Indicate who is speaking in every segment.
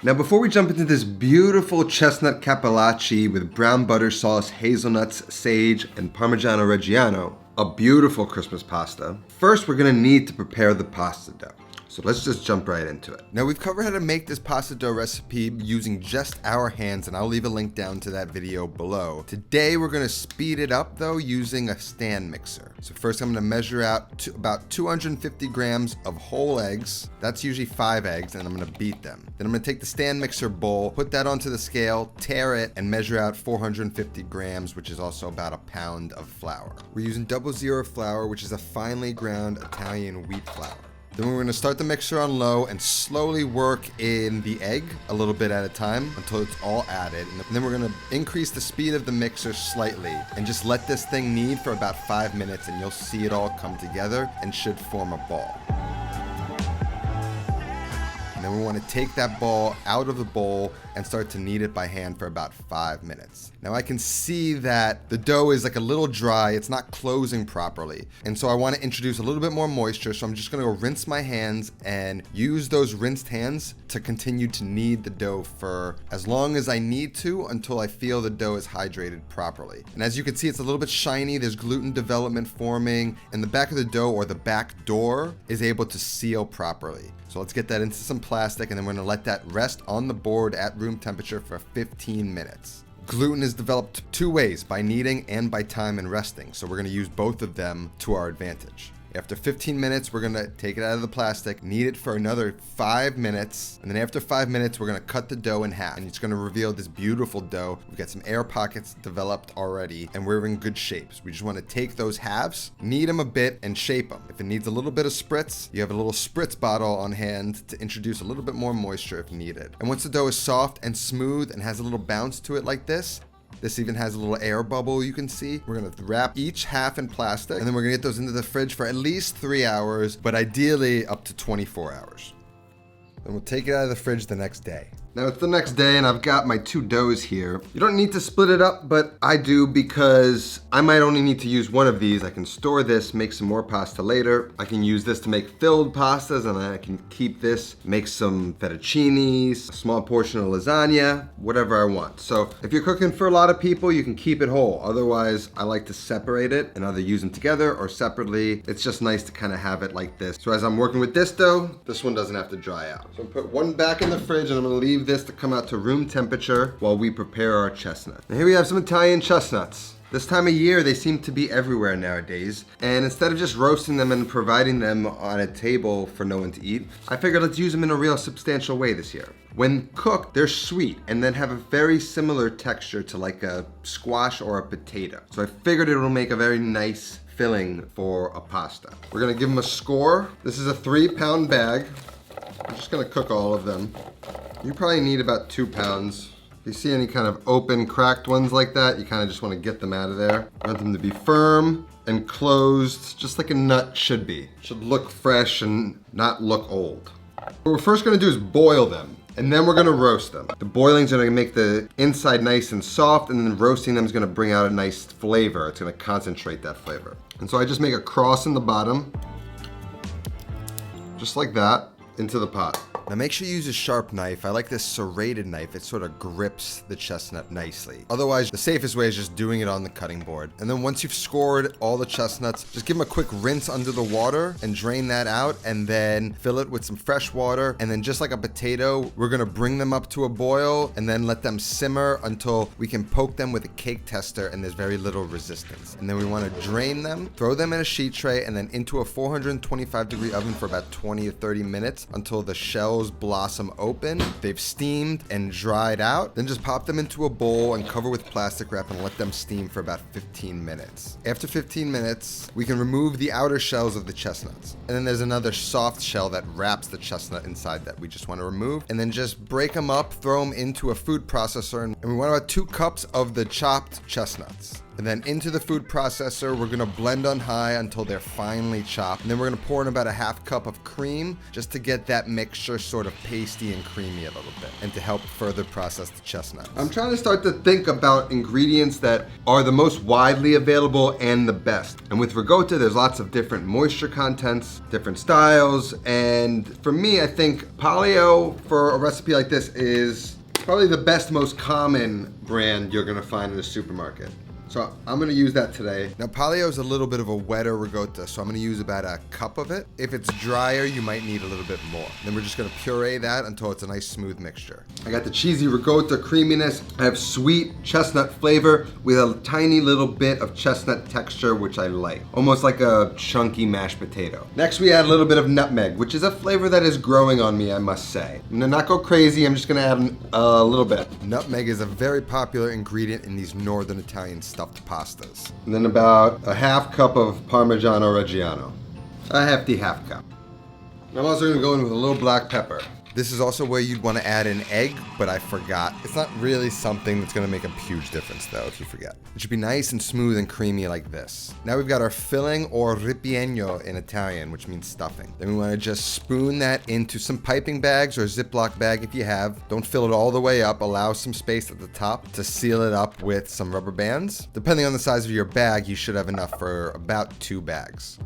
Speaker 1: Now before we jump into this beautiful chestnut cappellacci with brown butter sauce, hazelnuts, sage, and Parmigiano Reggiano, a beautiful Christmas pasta, first we're gonna need to prepare the pasta dough. So let's just jump right into it. Now we've covered how to make this pasta dough recipe using just our hands, and I'll leave a link down to that video below. Today we're gonna speed it up though using a stand mixer. So first I'm gonna measure out about 250 grams of whole eggs. That's usually 5 eggs, and I'm gonna beat them. Then I'm gonna take the stand mixer bowl, put that onto the scale, tear it, and measure out 450 grams, which is also about a pound of flour. We're using 00 flour, which is a finely ground Italian wheat flour. Then we're going to start the mixer on low and slowly work in the egg a little bit at a time until it's all added. And then we're going to increase the speed of the mixer slightly and just let this thing knead for about 5 minutes, and you'll see it all come together and should form a ball. And then we want to take that ball out of the bowl and start to knead it by hand for about 5 minutes. Now I can see that the dough is like a little dry, it's not closing properly. And so I want to introduce a little bit more moisture, so I'm just going to go rinse my hands and use those rinsed hands to continue to knead the dough for as long as I need to until I feel the dough is hydrated properly. And as you can see, it's a little bit shiny, there's gluten development forming, and the back of the dough, or the back door, is able to seal properly. So let's get that into some plastic, and then we're going to let that rest on the board at room temperature for 15 minutes. Gluten is developed 2 ways, by kneading and by time and resting. So we're going to use both of them to our advantage. After 15 minutes, we're going to take it out of the plastic, knead it for another 5 minutes, and then after 5 minutes, we're going to cut the dough in half, and it's going to reveal this beautiful dough. We've got some air pockets developed already, and we're in good shapes. We just want to take those halves, knead them a bit, and shape them. If it needs a little bit of spritz, you have a little spritz bottle on hand to introduce a little bit more moisture if needed. And once the dough is soft and smooth and has a little bounce to it like this even has a little air bubble you can see. We're gonna wrap each half in plastic, and then we're gonna get those into the fridge for at least 3 hours, but ideally up to 24 hours. Then we'll take it out of the fridge the next day. Now it's the next day, and I've got my 2 doughs here. You don't need to split it up, but I do because I might only need to use one of these. I can store this, make some more pasta later. I can use this to make filled pastas, and I can keep this, make some fettuccinis, a small portion of lasagna, whatever I want. So if you're cooking for a lot of people, you can keep it whole. Otherwise, I like to separate it and either use them together or separately. It's just nice to kind of have it like this. So as I'm working with this dough, this one doesn't have to dry out. So I'm gonna put one back in the fridge, and I'm gonna leave this to come out to room temperature while we prepare our chestnuts. And here we have some Italian chestnuts. This time of year, they seem to be everywhere nowadays. And instead of just roasting them and providing them on a table for no one to eat, I figured let's use them in a real substantial way this year. When cooked, they're sweet and then have a very similar texture to like a squash or a potato. So I figured it will make a very nice filling for a pasta. We're gonna give them a score. This is a 3-pound bag. I'm just gonna cook all of them. You probably need about 2 pounds. If you see any kind of open, cracked ones like that, you kind of just want to get them out of there. You want them to be firm and closed, just like a nut should be. Should look fresh and not look old. What we're first gonna do is boil them, and then we're gonna roast them. The boiling's gonna make the inside nice and soft, and then roasting them is gonna bring out a nice flavor. It's gonna concentrate that flavor. And so I just make a cross in the bottom, just like that, into the pot. Now make sure you use a sharp knife. I like this serrated knife. It sort of grips the chestnut nicely. Otherwise, the safest way is just doing it on the cutting board. And then once you've scored all the chestnuts, just give them a quick rinse under the water and drain that out, and then fill it with some fresh water. And then just like a potato, we're gonna bring them up to a boil and then let them simmer until we can poke them with a cake tester and there's very little resistance. And then we wanna drain them, throw them in a sheet tray, and then into a 425-degree oven for about 20 to 30 minutes until the shells blossom open, they've steamed and dried out. Then just pop them into a bowl and cover with plastic wrap and let them steam for about 15 minutes. After 15 minutes, we can remove the outer shells of the chestnuts. And then there's another soft shell that wraps the chestnut inside that we just want to remove. And then just break them up, throw them into a food processor, and we want about 2 cups of the chopped chestnuts. And then into the food processor, we're gonna blend on high until they're finely chopped. And then we're gonna pour in about a half cup of cream just to get that mixture sort of pasty and creamy a little bit and to help further process the chestnuts. I'm trying to start to think about ingredients that are the most widely available and the best. And with ricotta, there's lots of different moisture contents, different styles. And for me, I think paleo for a recipe like this is probably the best, most common brand you're gonna find in the supermarket. So I'm gonna use that today. Now paleo is a little bit of a wetter ricotta, so I'm gonna use about a cup of it. If it's drier, you might need a little bit more. Then we're just gonna puree that until it's a nice smooth mixture. I got the cheesy ricotta creaminess. I have sweet chestnut flavor with a tiny little bit of chestnut texture, which I like. Almost like a chunky mashed potato. Next we add a little bit of nutmeg, which is a flavor that is growing on me, I must say. I'm gonna not go crazy, I'm just gonna add a little bit. Nutmeg is a very popular ingredient in these northern Italian stuffed pastas. And then about a half cup of Parmigiano Reggiano. A hefty half cup. I'm also gonna go in with a little black pepper. This is also where you'd want to add an egg, but I forgot. It's not really something that's gonna make a huge difference though, if you forget. It should be nice and smooth and creamy like this. Now we've got our filling, or ripieno in Italian, which means stuffing. Then we wanna just spoon that into some piping bags or Ziploc bag if you have. Don't fill it all the way up. Allow some space at the top to seal it up with some rubber bands. Depending on the size of your bag, you should have enough for about 2 bags.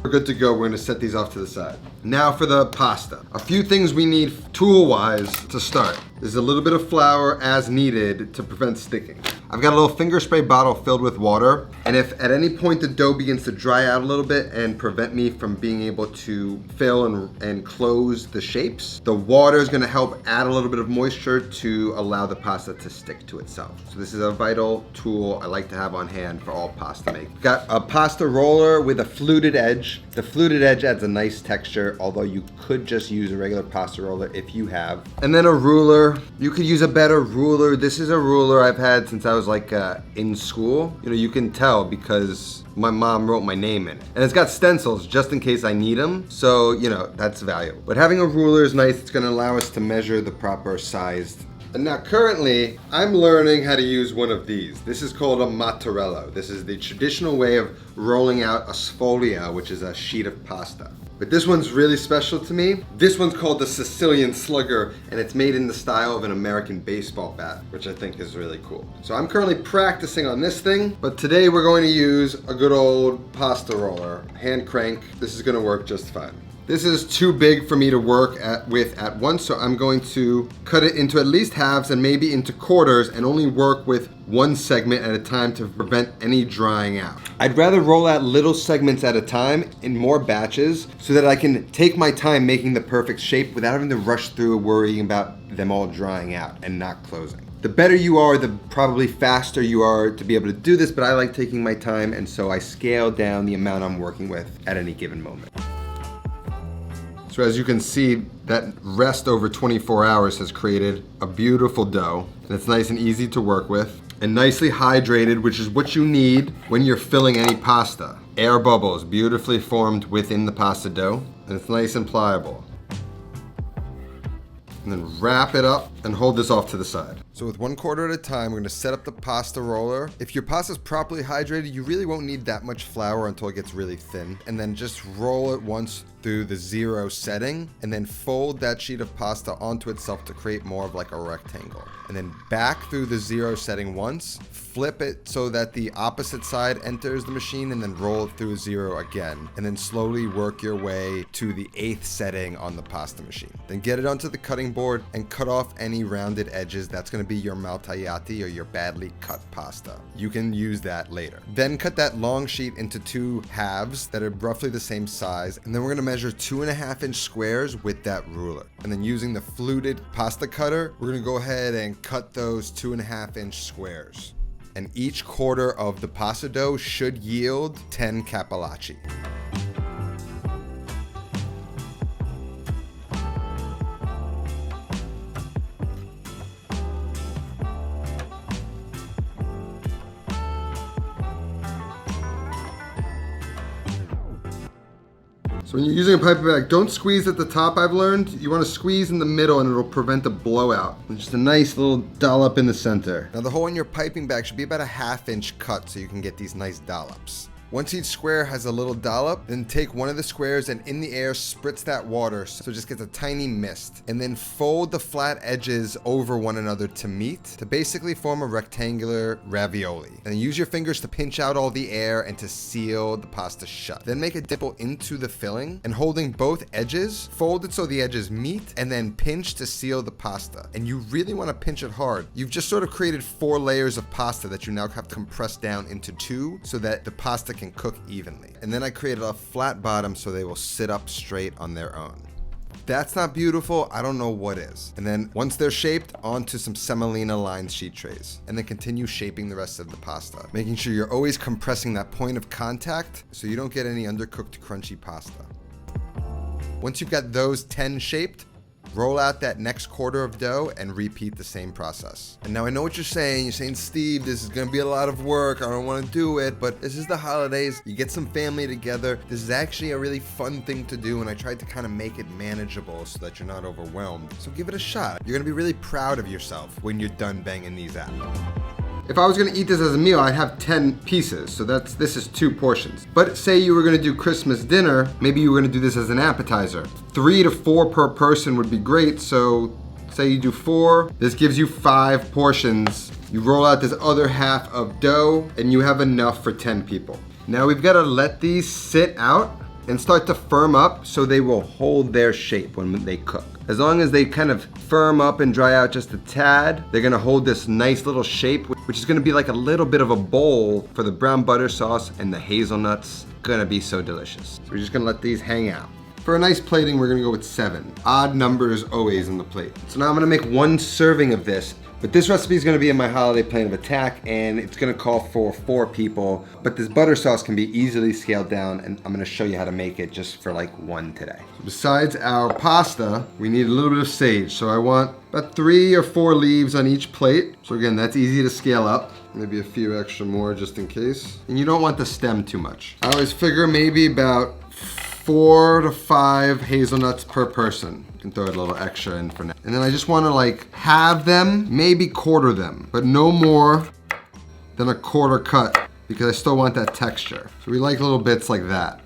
Speaker 1: We're good to go. We're gonna set these off to the side. Now for the pasta. A few things we need tool-wise to start. There's a little bit of flour as needed to prevent sticking. I've got a little finger spray bottle filled with water, and if at any point the dough begins to dry out a little bit and prevent me from being able to fill and close the shapes, the water is gonna help add a little bit of moisture to allow the pasta to stick to itself. So this is a vital tool I like to have on hand for all pasta making. Got a pasta roller with a fluted edge. The fluted edge adds a nice texture, although you could just use a regular pasta roller if you have. And then a ruler. You could use a better ruler. This is a ruler I've had since I was like in school. You know, you can tell because my mom wrote my name in it. And it's got stencils just in case I need them. So, you know, that's valuable. But having a ruler is nice. It's gonna allow us to measure the proper sized. And now currently, I'm learning how to use one of these. This is called a mattarello. This is the traditional way of rolling out a sfoglia, which is a sheet of pasta. But this one's really special to me. This one's called the Sicilian Slugger, and it's made in the style of an American baseball bat, which I think is really cool. So I'm currently practicing on this thing, but today we're going to use a good old pasta roller, hand crank. This is gonna work just fine. This is too big for me to work with at once, so I'm going to cut it into at least halves and maybe into quarters and only work with one segment at a time to prevent any drying out. I'd rather roll out little segments at a time in more batches so that I can take my time making the perfect shape without having to rush through worrying about them all drying out and not closing. The better you are, the probably faster you are to be able to do this, but I like taking my time, and so I scale down the amount I'm working with at any given moment. So as you can see, that rest over 24 hours has created a beautiful dough, and it's nice and easy to work with, and nicely hydrated, which is what you need when you're filling any pasta. Air bubbles beautifully formed within the pasta dough, and it's nice and pliable. And then wrap it up and hold this off to the side. So with 1/4 at a time, we're gonna set up the pasta roller. If your pasta's properly hydrated, you really won't need that much flour until it gets really thin. And then just roll it once through the 0 setting, and then fold that sheet of pasta onto itself to create more of like a rectangle. And then back through the 0 setting once, flip it so that the opposite side enters the machine, and then roll it through 0 again. And then slowly work your way to the 8th setting on the pasta machine. Then get it onto the cutting board and cut off any rounded edges. That's gonna be your maltagliati, or your badly cut pasta. You can use that later. Then cut that long sheet into 2 halves that are roughly the same size, and then we're gonna measure 2.5-inch squares with that ruler. And then using the fluted pasta cutter, we're gonna go ahead and cut those 2.5-inch squares. And each quarter of the pasta dough should yield 10 cappellacci. So when you're using a piping bag, don't squeeze at the top, I've learned. You want to squeeze in the middle and it'll prevent a blowout. And just a nice little dollop in the center. Now the hole in your piping bag should be about a 1/2 inch cut so you can get these nice dollops. Once each square has a little dollop, then take one of the squares and in the air spritz that water so it just gets a tiny mist. And then fold the flat edges over one another to meet to basically form a rectangular ravioli. And then use your fingers to pinch out all the air and to seal the pasta shut. Then make a dimple into the filling and holding both edges, fold it so the edges meet and then pinch to seal the pasta. And you really want to pinch it hard. You've just sort of created 4 layers of pasta that you now have compressed down into 2 so that the pasta can cook evenly. And then I created a flat bottom so they will sit up straight on their own. If that's not beautiful, I don't know what is. And then once they're shaped, onto some semolina lined sheet trays. And then continue shaping the rest of the pasta, making sure you're always compressing that point of contact so you don't get any undercooked crunchy pasta. Once you've got those 10 shaped, roll out that next quarter of dough and repeat the same process. And now I know what you're saying. You're saying, Steve, this is gonna be a lot of work. I don't wanna do it, but this is the holidays. You get some family together. This is actually a really fun thing to do, and I tried to kind of make it manageable so that you're not overwhelmed. So give it a shot. You're gonna be really proud of yourself when you're done banging these out. If I was gonna eat this as a meal, I'd have 10 pieces. So this is 2 portions. But say you were gonna do Christmas dinner, maybe you were gonna do this as an appetizer. 3 to 4 per person would be great. So say you do 4, this gives you 5 portions. You roll out this other half of dough and you have enough for 10 people. Now we've gotta let these sit out and start to firm up so they will hold their shape when they cook. As long as they kind of firm up and dry out just a tad, they're gonna hold this nice little shape, which is gonna be like a little bit of a bowl for the brown butter sauce and the hazelnuts. Gonna be so delicious. So we're just gonna let these hang out. For a nice plating, we're gonna go with 7. Odd numbers always in the plate. So now I'm gonna make 1 serving of this. But this recipe is gonna be in my holiday plan of attack, and it's gonna call for 4 people. But this butter sauce can be easily scaled down, and I'm gonna show you how to make it just for like 1 today. So besides our pasta, we need a little bit of sage. So I want about 3 or 4 leaves on each plate. So again, that's easy to scale up. Maybe a few extra more just in case. And you don't want the stem too much. I always figure maybe about 4 to 5 hazelnuts per person. You can throw a little extra in for now. And then I just want to like halve them, maybe quarter them, but no more than a quarter cut because I still want that texture. So we like little bits like that.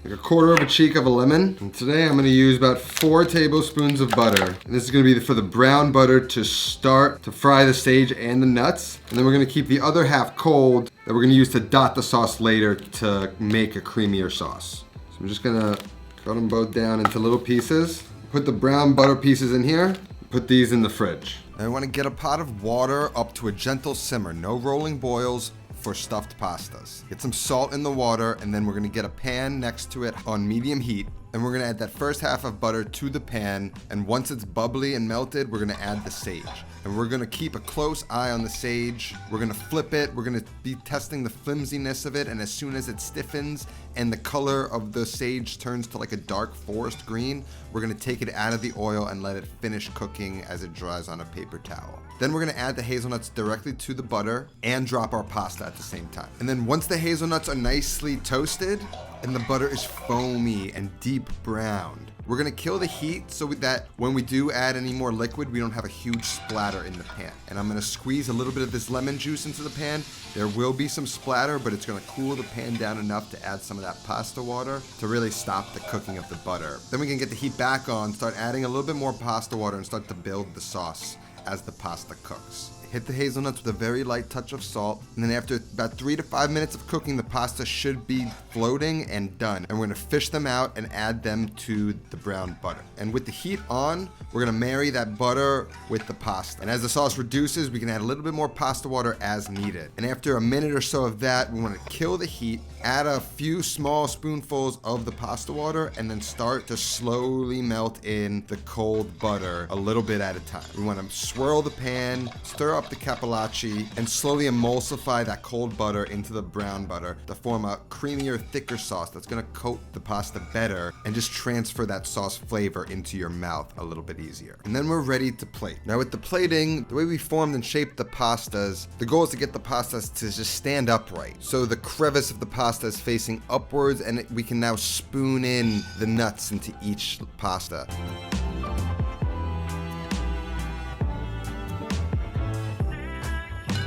Speaker 1: Like a quarter of a cheek of a lemon. And today I'm gonna use about 4 tablespoons of butter. And this is gonna be for the brown butter to start to fry the sage and the nuts. And then we're gonna keep the other half cold that we're gonna use to dot the sauce later to make a creamier sauce. So I'm just gonna cut them both down into little pieces. Put the brown butter pieces in here. Put these in the fridge. And I wanna get a pot of water up to a gentle simmer, no rolling boils, for stuffed pastas. Get some salt in the water, and then we're gonna get a pan next to it on medium heat, and we're gonna add that first half of butter to the pan, and once it's bubbly and melted, we're gonna add the sage. And we're gonna keep a close eye on the sage. We're gonna flip it, we're gonna be testing the flimsiness of it, and as soon as it stiffens and the color of the sage turns to like a dark forest green, we're gonna take it out of the oil and let it finish cooking as it dries on a paper towel. Then we're gonna add the hazelnuts directly to the butter and drop our pasta at the same time. And then once the hazelnuts are nicely toasted and the butter is foamy and deep browned, we're gonna kill the heat so that when we do add any more liquid, we don't have a huge splatter in the pan. And I'm gonna squeeze a little bit of this lemon juice into the pan. There will be some splatter, but it's gonna cool the pan down enough to add some of that pasta water to really stop the cooking of the butter. Then we can get the heat back on, start adding a little bit more pasta water and start to build the sauce as the pasta cooks. Hit the hazelnuts with a very light touch of salt, and then after about 3 to 5 minutes of cooking, the pasta should be floating and done. And we're gonna fish them out and add them to the brown butter. And with the heat on, we're gonna marry that butter with the pasta. And as the sauce reduces, we can add a little bit more pasta water as needed. And after a minute or so of that, we wanna kill the heat, add a few small spoonfuls of the pasta water, and then start to slowly melt in the cold butter a little bit at a time. We wanna swirl the pan, stir up the Cappellacci and slowly emulsify that cold butter into the brown butter to form a creamier, thicker sauce that's gonna coat the pasta better and just transfer that sauce flavor into your mouth a little bit easier. And then we're ready to plate. Now with the plating, the way we formed and shaped the pastas, the goal is to get the pastas to just stand upright. So the crevice of the pasta is facing upwards, and we can now spoon in the nuts into each pasta.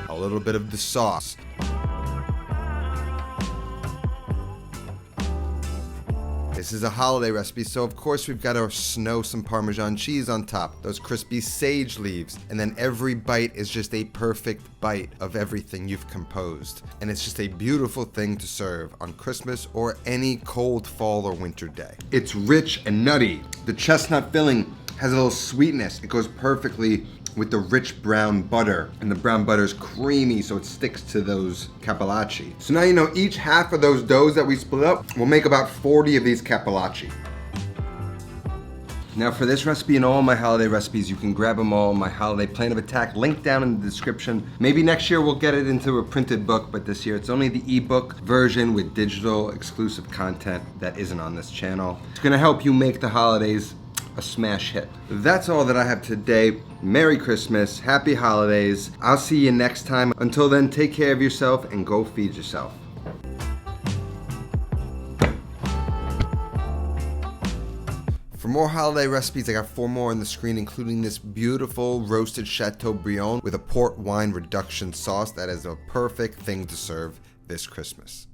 Speaker 1: A little bit of the sauce. This is a holiday recipe, so of course we've got to snow some Parmesan cheese on top, those crispy sage leaves, and then every bite is just a perfect bite of everything you've composed. And it's just a beautiful thing to serve on Christmas or any cold fall or winter day. It's rich and nutty. The chestnut filling has a little sweetness. It goes perfectly with the rich brown butter, and the brown butter is creamy, so it sticks to those Cappellacci. So now you know each half of those doughs that we split up will make about 40 of these Cappellacci. Now for this recipe and all my holiday recipes, you can grab them all, my holiday plan of attack, link down in the description. Maybe next year we'll get it into a printed book, but this year it's only the ebook version with digital exclusive content that isn't on this channel. It's gonna help you make the holidays a smash hit. That's all that I have today. Merry Christmas, happy holidays. I'll see you next time. Until then, take care of yourself and go feed yourself. For more holiday recipes, I got 4 more on the screen, including this beautiful roasted Chateaubriand with a port wine reduction sauce that is a perfect thing to serve this Christmas.